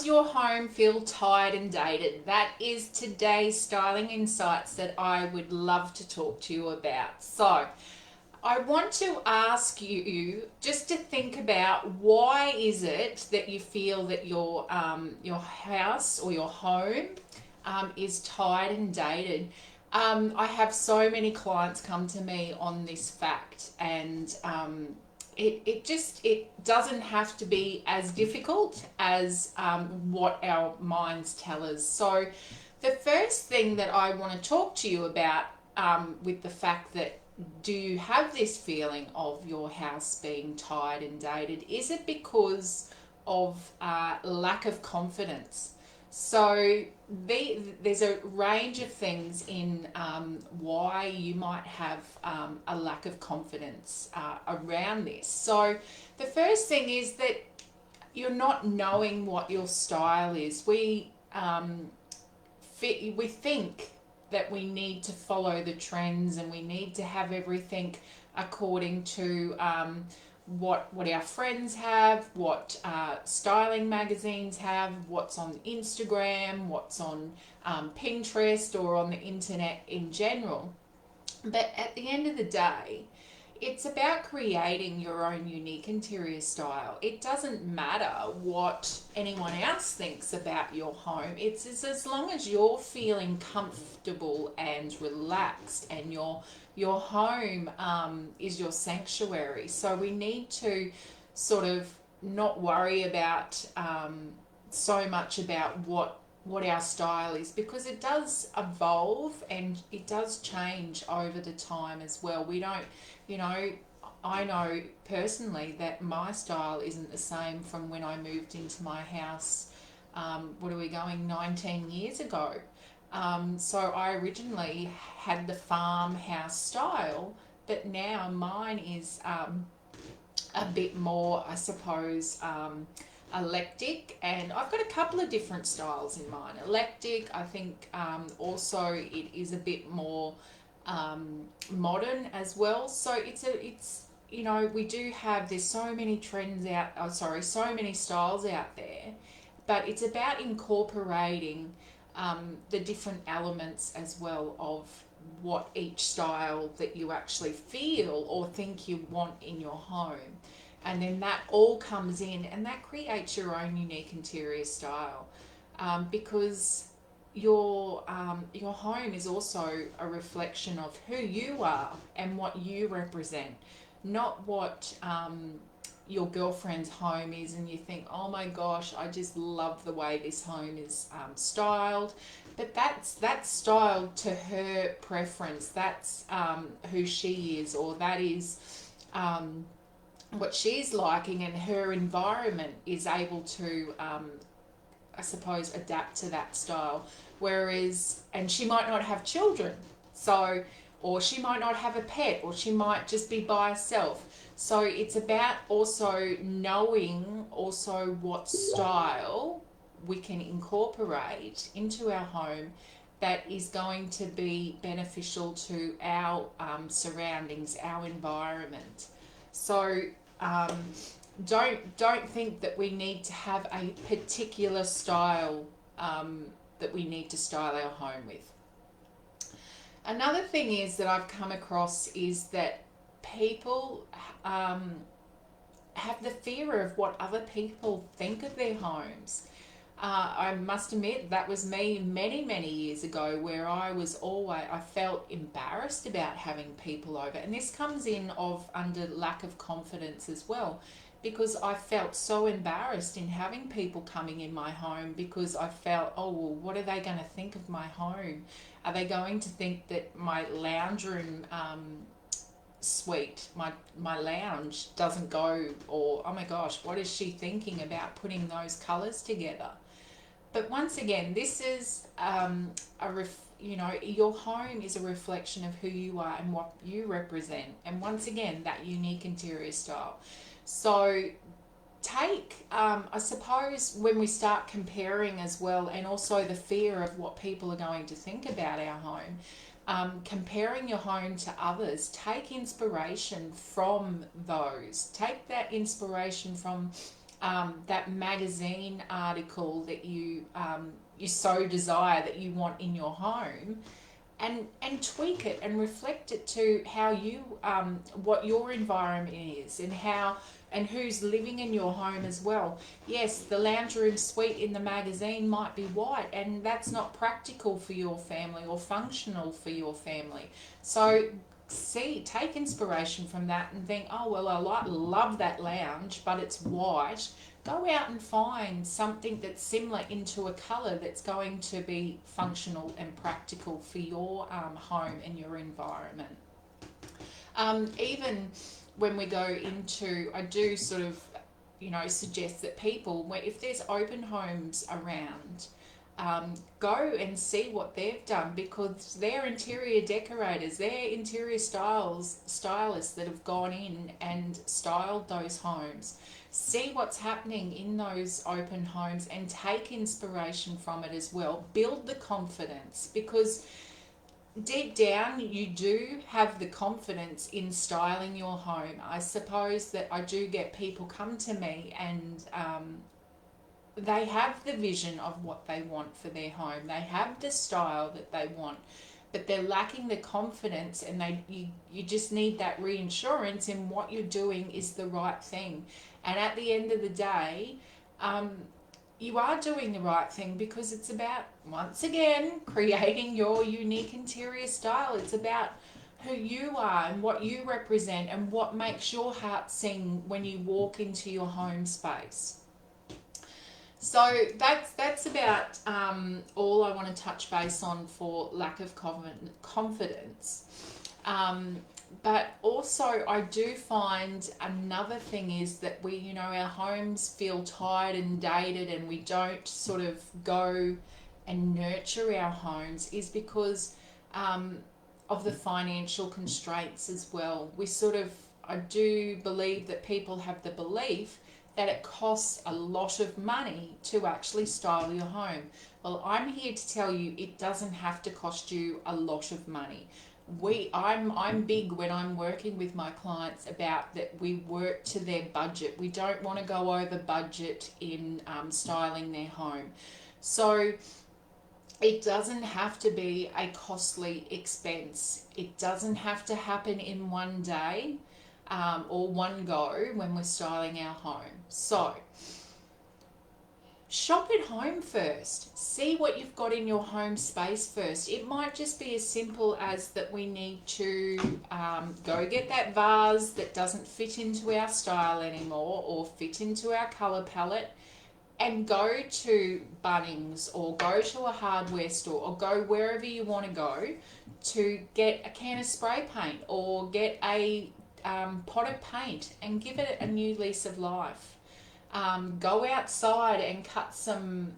Does your home feel tired and dated? That is today's styling insights that I would love to talk to you about. So, I want to ask you just to think about why is it that you feel that your house or your home is tired and dated. I have so many clients come to me on this fact, and it doesn't have to be as difficult as what our minds tell us. So, the first thing that I want to talk to you about with the fact that do you have this feeling of your house being tired and dated? Is it because of lack of confidence? So there's a range of things in why you might have a lack of confidence around this. So the first thing is that you're not knowing what your style is. We think that we need to follow the trends and we need to have everything according to what our friends have, what styling magazines have, what's on Instagram, what's on Pinterest or on the internet in general. But at the end of the day, it's about creating your own unique interior style. It doesn't matter what anyone else thinks about your home. It's as long as you're feeling comfortable and relaxed, and your home is your sanctuary. So we need to sort of not worry about so much about what our style is, because it does evolve and it does change over the time as well. We don't, you know, I know personally that my style isn't the same from when I moved into my house, what are we going, 19 years ago. So I originally had the farmhouse style, but now mine is a bit more, I suppose, eclectic, and I've got a couple of different styles in mine. Eclectic, I think, also it is a bit more modern as well. So it's we do have, there's so many trends out. Oh, sorry, so many styles out there, but it's about incorporating the different elements as well of what each style that you actually feel or think you want in your home, and then that all comes in and that creates your own unique interior style, because your home is also a reflection of who you are and what you represent, not what your girlfriend's home is and you think, oh my gosh, I just love the way this home is styled. But that's styled to her preference. That's who she is, or that is what she's liking, and her environment is able to, I suppose, adapt to that style. Whereas, and she might not have children, so, or she might not have a pet, or she might just be by herself. So it's about also knowing also what style we can incorporate into our home that is going to be beneficial to our surroundings, our environment. So don't think that we need to have a particular style that we need to style our home with. Another thing is that I've come across is that people have the fear of what other people think of their homes. I must admit that was me many years ago, where I felt embarrassed about having people over, and this comes in of under lack of confidence as well, because I felt so embarrassed in having people coming in my home, because I felt, oh well, what are they going to think of my home? Are they going to think that my lounge room suite, my lounge doesn't go, or oh my gosh, what is she thinking about putting those colours together? But once again, this is your home is a reflection of who you are and what you represent, and once again, that unique interior style. So take, I suppose, when we start comparing as well, and also the fear of what people are going to think about our home, comparing your home to others, take inspiration from those. Take that inspiration from that magazine article that you so desire that you want in your home, and tweak it and reflect it to how you what your environment is, and who's living in your home as well. Yes, the lounge room suite in the magazine might be white, and that's not practical for your family or functional for your family. So take inspiration from that and think, oh well, love that lounge, but it's white. Go out and find something that's similar into a colour that's going to be functional and practical for your home and your environment. Even when we go into, I do sort of, suggest that people, if there's open homes around, go and see what they've done, because they're interior decorators, they're interior stylists that have gone in and styled those homes. See what's happening in those open homes and take inspiration from it as well. Build the confidence, because deep down you do have the confidence in styling your home. I suppose that I do get people come to me and they have the vision of what they want for their home. They have the style that they want, but they're lacking the confidence, and you just need that reassurance in what you're doing is the right thing. And at the end of the day, you are doing the right thing, because it's about, once again, creating your unique interior style. It's about who you are and what you represent and what makes your heart sing when you walk into your home space. So that's about all I want to touch base on for lack of confidence. But also I do find another thing is that our homes feel tired and dated, and we don't sort of go and nurture our homes, is because of the financial constraints as well. I do believe that people have the belief that it costs a lot of money to actually style your home. Well, I'm here to tell you it doesn't have to cost you a lot of money. I'm big when I'm working with my clients about that we work to their budget. We don't want to go over budget in styling their home. So it doesn't have to be a costly expense. It doesn't have to happen in one day or one go when we're styling our home. So shop at home first. See what you've got in your home space first. It might just be as simple as that we need to go get that vase that doesn't fit into our style anymore or fit into our colour palette, and go to Bunnings or go to a hardware store or go wherever you want to go to get a can of spray paint or get a pot of paint and give it a new lease of life. Go outside and cut some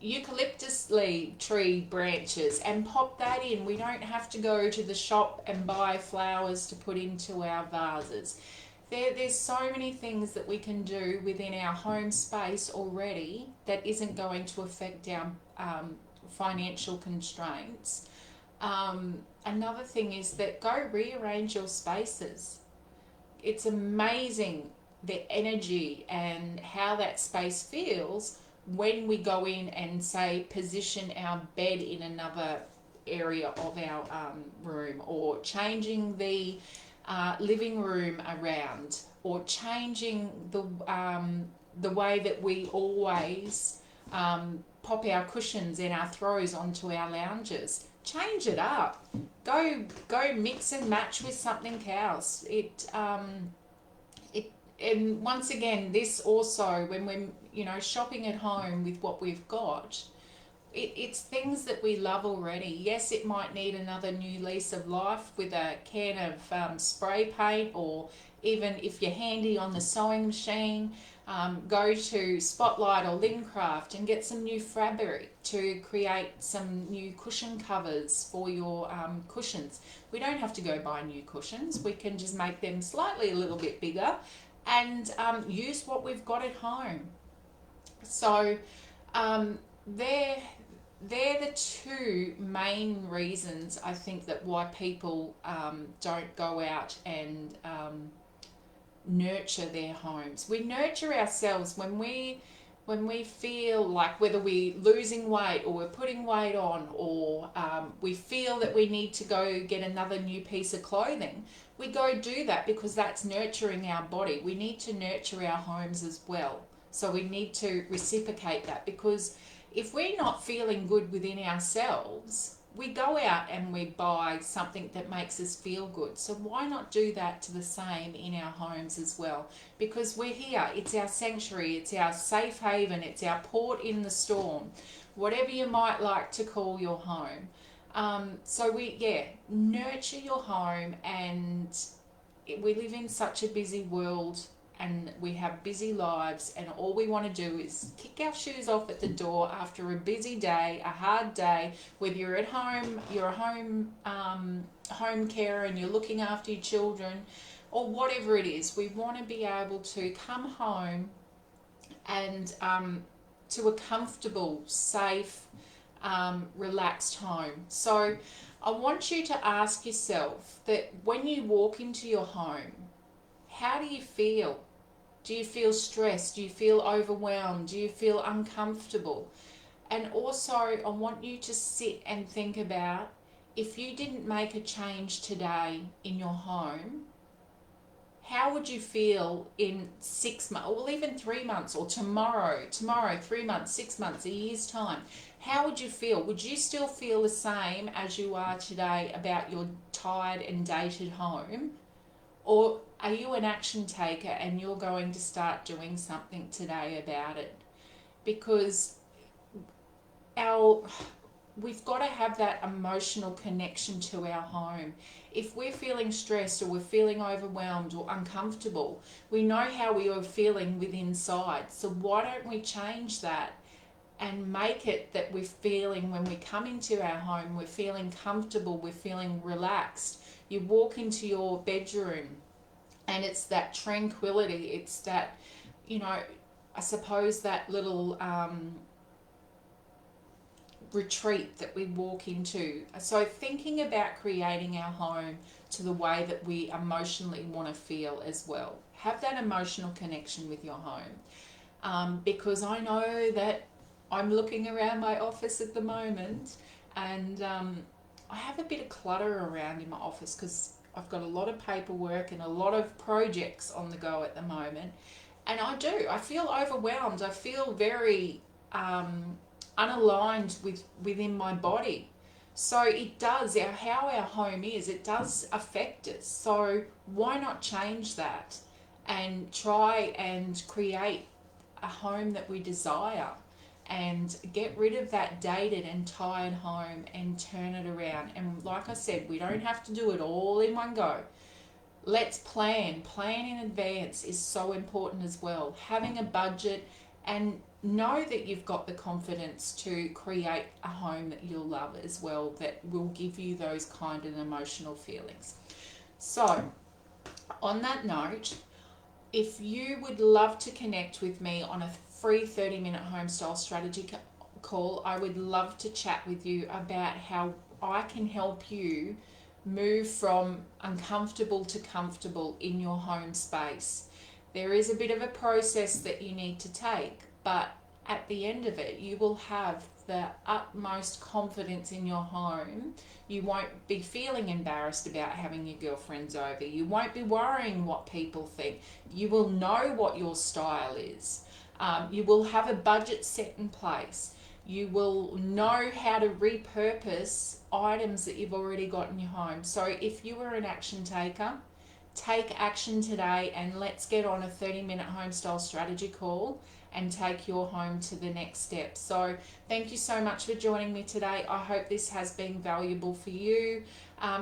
eucalyptus tree branches and pop that in. We don't have to go to the shop and buy flowers to put into our vases. There's so many things that we can do within our home space already that isn't going to affect our financial constraints. Another thing is that go rearrange your spaces. It's amazing the energy and how that space feels when we go in and, say, position our bed in another area of our room, or changing the living room around, or changing the way that we always pop our cushions and our throws onto our lounges. Change it up. Go mix and match with something else. And once again, this also, when we're shopping at home with what we've got, it's things that we love already. Yes, it might need another new lease of life with a can of spray paint, or even if you're handy on the sewing machine, go to Spotlight or Lincraft and get some new fabric to create some new cushion covers for your cushions. We don't have to go buy new cushions. We can just make them slightly a little bit bigger and use what we've got at home. So they're the two main reasons, I think, that why people don't go out and nurture their homes. We nurture ourselves when we feel like, whether we're losing weight or we're putting weight on, or we feel that we need to go get another new piece of clothing, we go do that because that's nurturing our body. We need to nurture our homes as well. So we need to reciprocate that, because if we're not feeling good within ourselves, we go out and we buy something that makes us feel good. So why not do that to the same in our homes as well? Because we're here, it's our sanctuary, it's our safe haven, it's our port in the storm, whatever you might like to call your home. So nurture your home. And we live in such a busy world, and we have busy lives, and all we want to do is kick our shoes off at the door after a busy day, a hard day, whether you're at home, you're a home carer and you're looking after your children, or whatever it is. We want to be able to come home and to a comfortable, safe, relaxed home. So I want you to ask yourself that when you walk into your home, how do you feel? Do you feel stressed? Do you feel overwhelmed? Do you feel uncomfortable? And also, I want you to sit and think about, if you didn't make a change today in your home, how would you feel in 6 months, or even 3 months, or tomorrow, 3 months, 6 months, a year's time? How would you feel? Would you still feel the same as you are today about your tired and dated home? Or are you an action taker and you're going to start doing something today about it? Because we've got to have that emotional connection to our home. If we're feeling stressed, or we're feeling overwhelmed or uncomfortable, we know how we are feeling within inside. So why don't we change that and make it that we're feeling, when we come into our home, we're feeling comfortable, we're feeling relaxed. You walk into your bedroom and it's that tranquility, it's that, I suppose that little retreat that we walk into. So thinking about creating our home to the way that we emotionally want to feel as well. Have that emotional connection with your home. Because I know that I'm looking around my office at the moment, and I have a bit of clutter around in my office because I've got a lot of paperwork and a lot of projects on the go at the moment. And I feel overwhelmed. I feel very unaligned within my body. So it does, how our home is, it does affect us. So why not change that and try and create a home that we desire, and get rid of that dated and tired home and turn it around. And like I said, we don't have to do it all in one go. Let's plan in advance is so important as well. Having a budget, and know that you've got the confidence to create a home that you'll love as well, that will give you those kind of emotional feelings. So on that note, if you would love to connect with me on a free 30-minute home style strategy call, I would love to chat with you about how I can help you move from uncomfortable to comfortable in your home space. There is a bit of a process that you need to take, but at the end of it, you will have the utmost confidence in your home. You won't be feeling embarrassed about having your girlfriends over. You won't be worrying what people think. You will know what your style is. You will have a budget set in place. You will know how to repurpose items that you've already got in your home. So if you are an action taker, take action today, and let's get on a 30-minute home style strategy call and take your home to the next step. So thank you so much for joining me today. I hope this has been valuable for you.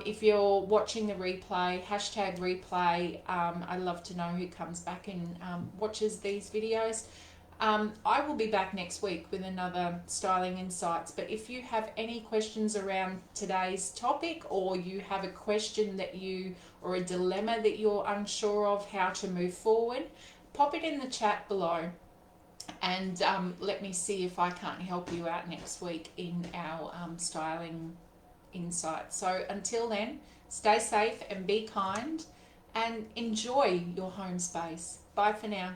If you're watching the replay, hashtag replay. I'd love to know who comes back and watches these videos. I will be back next week with another Styling Insights. But if you have any questions around today's topic, or you have a question or a dilemma that you're unsure of how to move forward, pop it in the chat below, and let me see if I can't help you out next week in our Styling Insights. So until then, stay safe and be kind, and enjoy your home space. Bye for now.